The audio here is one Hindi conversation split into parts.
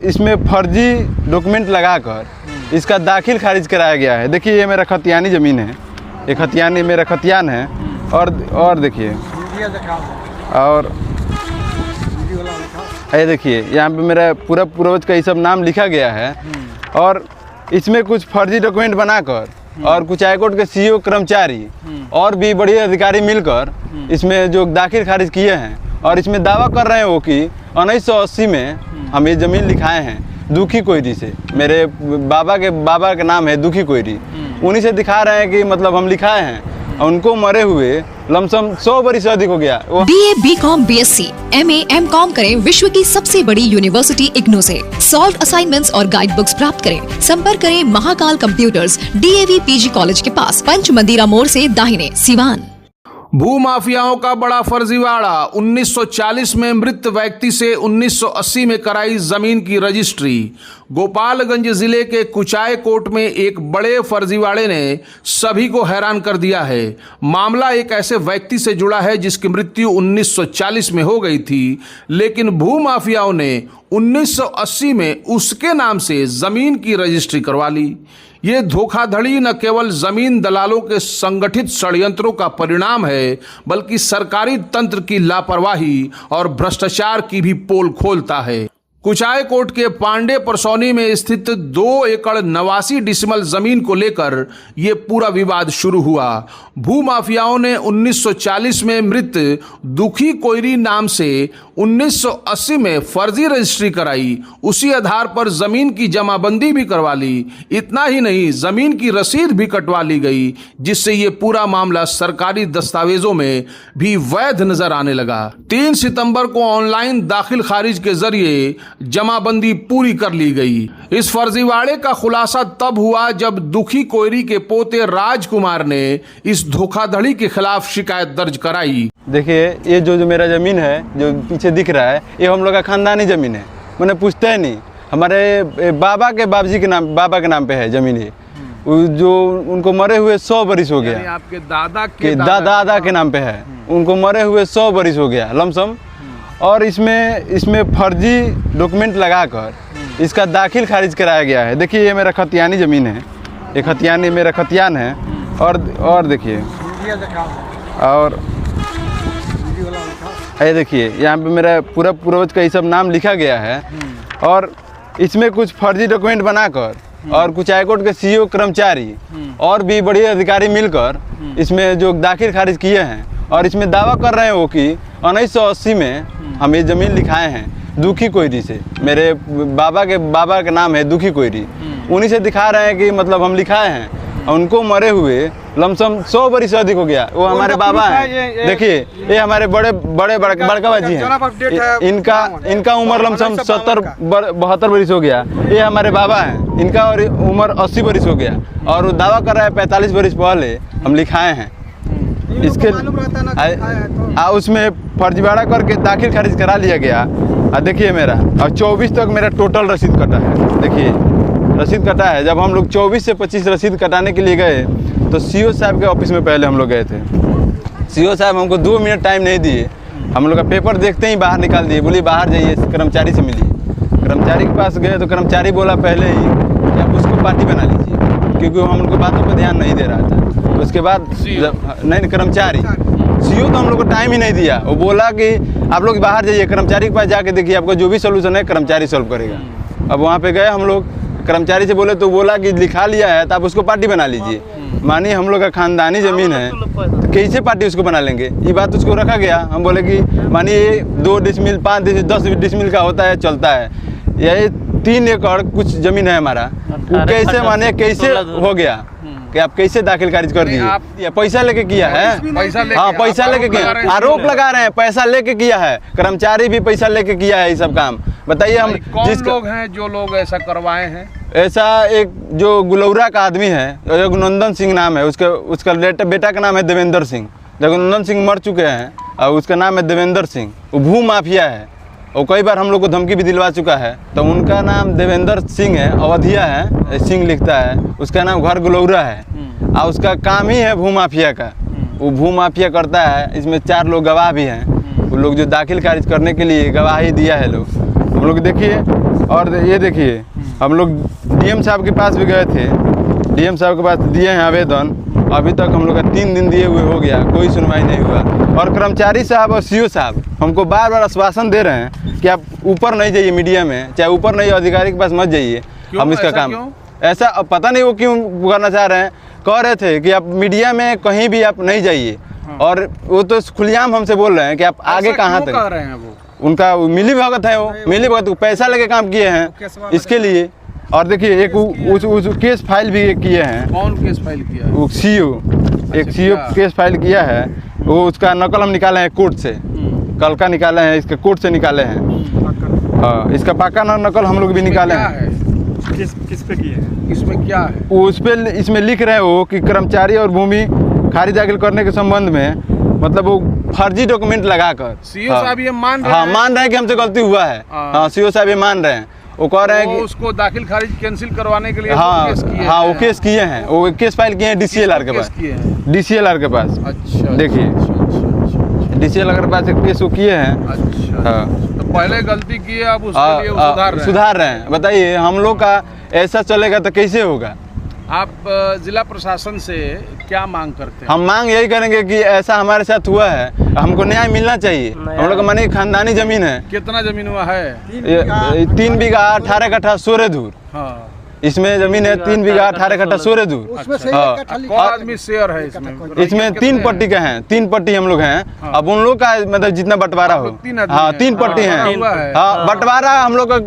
इसमें फर्जी डॉक्यूमेंट लगाकर इसका दाखिल खारिज कराया गया है। देखिए ये मेरा खतियानी ज़मीन है, ये खतियानी मेरा खतियान है। और देखिए, और ये देखिए यहाँ पे मेरा पूरा पूर्वज का ये सब नाम लिखा गया है। और इसमें कुछ फर्जी डॉक्यूमेंट बनाकर और कुछ हाईकोर्ट के सीईओ कर्मचारी और भी बड़े अधिकारी मिलकर इसमें जो दाखिल खारिज किए हैं, और इसमें दावा कर रहे हैं वो कि 1980 में हम ये ज़मीन लिखाए हैं दुखी कोयरी से। मेरे बाबा के नाम है दुखी कोयरी, उन्हीं से दिखा रहे हैं कि मतलब हम लिखाए हैं। उनको मरे हुए लमसम 100 बरस से अधिक हो गया। BA, BCom, BSc, MA, MCom करें विश्व की सबसे बड़ी यूनिवर्सिटी इग्नू से। सॉल्व असाइनमेंट्स और गाइड बुक्स प्राप्त करें। संपर्क करें Mahakal computers, DAV PG college के पास, पंच मंदिरा मोड़ से दाहिने, सिवान। भूमाफियाओं का बड़ा फर्जीवाड़ा। 1940 में मृत व्यक्ति से 1980 में कराई जमीन की रजिस्ट्री। गोपालगंज जिले के कुचाय कोट में एक बड़े फर्जीवाड़े ने सभी को हैरान कर दिया है। मामला एक ऐसे व्यक्ति से जुड़ा है जिसकी मृत्यु 1940 में हो गई थी, लेकिन भूमाफियाओं ने 1980 में उसके नाम से जमीन की रजिस्ट्री करवा ली। ये धोखाधड़ी न केवल जमीन दलालों के संगठित षड्यंत्रों का परिणाम है, बल्कि सरकारी तंत्र की लापरवाही और भ्रष्टाचार की भी पोल खोलता है। कुचाय कोट के पांडे परसौनी में स्थित 2 एकड़ 89 डिसमल जमीन को लेकर ये पूरा विवाद शुरू हुआ। भूमाफियाओं ने 1940 में मृत दुखी कोयरी नाम से 1980 में फर्जी रजिस्ट्री कराई। उसी आधार पर जमीन की जमाबंदी भी करवा ली। इतना ही नहीं, जमीन की रसीद भी कटवा ली गई, जिससे ये पूरा मामला सरकारी दस्तावेजों में भी वैध नजर आने लगा। 3 सितंबर को ऑनलाइन दाखिल खारिज के जरिए जमाबंदी पूरी कर ली गई। इस फर्जीवाड़े का खुलासा तब हुआ जब दुखी कोयरी के पोते राजकुमार ने इस धोखाधड़ी के खिलाफ शिकायत दर्ज कराई। देखिए ये जो मेरा ज़मीन है जो पीछे दिख रहा है, ये हम लोग का खानदानी ज़मीन है। मैंने पूछते हैं नहीं, हमारे बाबा के नाम पे है ज़मीन। ये जो उनको मरे हुए 100 बरस हो गया। आपके दादा के नाम पे है, उनको मरे हुए 100 बरस हो गया लमसम। और इसमें फर्जी डॉक्यूमेंट लगाकर इसका दाखिल खारिज कराया गया है। देखिए ये मेरा खतियानी ज़मीन है, ये खतियानी मेरा खतियान है। और देखिए, और ये देखिए यहाँ पे मेरा पूरा पूर्वज का ये सब नाम लिखा गया है। और इसमें कुछ फर्जी डॉक्यूमेंट बनाकर और कुछ हाईकोर्ट के सीईओ कर्मचारी और भी बड़े अधिकारी मिलकर इसमें जो दाखिल खारिज किए हैं, और इसमें दावा कर रहे हैं वो कि 1980 में हम ये ज़मीन लिखाए हैं दुखी कोयरी से। मेरे बाबा के नाम है दुखी कोयरी, उन्हीं से दिखा रहे हैं कि मतलब हम लिखाए हैं। उनको मरे हुए लमसम 100 बरस से अधिक हो गया। वो हमारे बाबा हैं। देखिए ये हमारे बड़का बाजी हैं। इनका उम्र लमसम 70-72 बरस हो गया। ये हमारे बाबा हैं, इनका और उम्र 80 बरस हो गया। और वो दावा कर रहा है 45 बरस पहले हम लिखाए हैं। इसके उसमें फर्जीवाड़ा करके दाखिल खारिज करा लिया गया। देखिए मेरा और 24 तक मेरा टोटल रसीद कटा है। देखिए रसीद कटा है। जब हम लोग 24 से 25 रसीद कटाने के लिए गए तो सीईओ साहब के ऑफिस में पहले हम लोग गए थे। सीईओ साहब हमको 2 मिनट टाइम नहीं दिए। हम लोग का पेपर देखते ही बाहर निकाल दिए। बोली बाहर जाइए, कर्मचारी से मिलिए। कर्मचारी के पास गए तो कर्मचारी बोला पहले ही कि आप उसको पार्टी बना लीजिए, क्योंकि हम उनको बातों पर ध्यान नहीं दे रहा था। उसके बाद नहीं, कर्मचारी सीईओ तो हम लोग को टाइम ही नहीं दिया। वो बोला कि आप लोग बाहर जाइए, कर्मचारी के पास जाके देखिए, आपका जो भी सोल्यूशन है कर्मचारी सॉल्व करेगा। अब वहाँ पे गए हम लोग, कर्मचारी से बोले तो बोला कि लिखा लिया है तो आप उसको पार्टी बना लीजिए। मानिए हम लोग का खानदानी ज़मीन है तो कैसे पार्टी उसको बना लेंगे, ये बात उसको रखा गया। हम बोले कि मानिए 2 डिसमिल 5 डिसमिल 10 डिसमिल का होता है, चलता है। यही 3 एकड़ कुछ ज़मीन है हमारा, कैसे माने कैसे हो गया कि आप कैसे दाखिल खारिज कर दिए? पैसा लेके किया है। हाँ पैसा लेके किया, आरोप लगा रहे हैं पैसा लेके किया है। कर्मचारी भी पैसा लेके किया है ये सब काम। बताइए हम कौन लोग हैं जो लोग ऐसा करवाए हैं? ऐसा एक जो गुलौरा का आदमी है, रघुनंदन सिंह नाम है उसका बेटा का नाम है देवेंद्र सिंह। रघुनंदन सिंह मर चुके हैं और उसका नाम है देवेंद्र सिंह। वो भू माफिया है और कई बार हम लोग को धमकी भी दिलवा चुका है। तो उनका नाम देवेंद्र सिंह है, अवधिया है, सिंह लिखता है। उसका नाम घर गुलौरा है और उसका काम ही है भू माफिया का। वो भू माफिया करता है। इसमें 4 लोग गवाह भी हैं। वो लोग जो दाखिल खारिज करने के लिए गवाही दिया है लोग, हम लोग देखिए, और ये देखिए हम लोग डीएम साहब के पास भी गए थे, डीएम साहब के पास दिए हैं आवेदन, अभी तक हम लोग का 3 दिन दिए हुए हो गया, कोई सुनवाई नहीं हुआ। और कर्मचारी साहब और सीओ साहब हमको बार बार आश्वासन दे रहे हैं कि आप ऊपर नहीं जाइए मीडिया में, चाहे ऊपर नहीं अधिकारी के पास मत जाइए, हम इसका काम ऐसा अब पता नहीं वो क्यों करना चाह रहे हैं। कह रहे थे कि आप मीडिया में कहीं भी आप नहीं जाइए, और वो तो खुलेआम हमसे बोल रहे हैं कि आप आगे कहाँ तक कह रहे हैं वो? उनका मिली भगत है, वो मिली भगत को पैसा लेके काम किए हैं इसके लिए। और देखिए एक उस केस फाइल भी किए हैं। कौन केस फाइल किया है? वो सीओ, एक सीओ केस फाइल किया है, वो उसका नकल हम निकाले हैं कोर्ट से, कल का निकाले हैं, इसके कोर्ट से निकाले हैं। हाँ, इसका पाका नकल हम लोग भी निकाले हैं। किस पे किए हैं? इसमें क्या है? उस पे इसमें लिख रहे हो कि कर्मचारी और भूमि खारिज दाखिल करने के संबंध में, मतलब वो फर्जी डॉक्यूमेंट लगाकर सीओ साहब ये मान रहे हाँ हैं? मान रहे हैं कि हमसे गलती हुआ है। हाँ, सीओ साहब ये मान रहे हैं, वो कह रहे हैं कि उसको दाखिल खारिज कैंसिल करवाने के लिए हाँ केस किए हाँ वो हैं। केस किए हैं, वो केस फाइल किए हैं डीसीएलआर के पास, डीसीएलआर के पास। अच्छा, देखिए डीसीएलआर के पास एक केस वो किए हैं। अच्छा, हाँ तो पहले गलती की है, अब उसके लिए वो सुधार रहे हैं। बताइए हम लोग का ऐसा चलेगा तो कैसे होगा? आप जिला प्रशासन से क्या मांग करते हैं? हम मांग यही करेंगे कि ऐसा हमारे साथ हुआ है, हमको न्याय मिलना चाहिए। हम लोग का मानी खानदानी जमीन है। कितना जमीन हुआ है? 3 बीघा 18 कट्ठा 16 दूर, हाँ, इसमें जमीन है 3 बीघा 18 कट्ठा 16 दूर। हाँ, कौन आदमी शेयर है इसमें? इसमें 3 पट्टी का है, 3 पट्टी हम लोग हैं। अब उन लोग का मतलब जितना बंटवारा हो, हाँ 3 पट्टी है। हाँ बंटवारा हम लोग का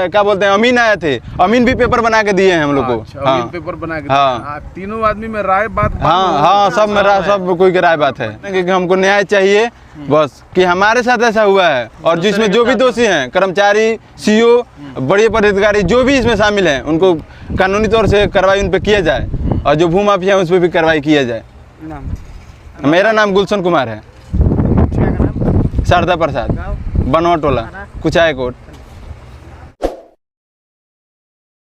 क्या बोलते हैं, अमीन आए थे, अमीन भी पेपर बना के दिए हैं हम लोग को। हाँ, पेपर बना के हाँ, तीनों आदमी में राय बात। हाँ हाँ सब मेरा सब कोई की राय बात है, क्योंकि हमको न्याय चाहिए बस, कि हमारे साथ ऐसा हुआ है। और जिसमें जो भी दोषी हैं, कर्मचारी, सीओ, बड़े पदाधिकारी जो भी इसमें शामिल हैं, उनको कानूनी तौर से कार्रवाई उन पर किया जाए, और जो भू माफिया है उस पर भी कार्रवाई किया जाए। मेरा नाम गुलशन कुमार है, शारदा प्रसाद, बनवा टोला, कुचाय कोट।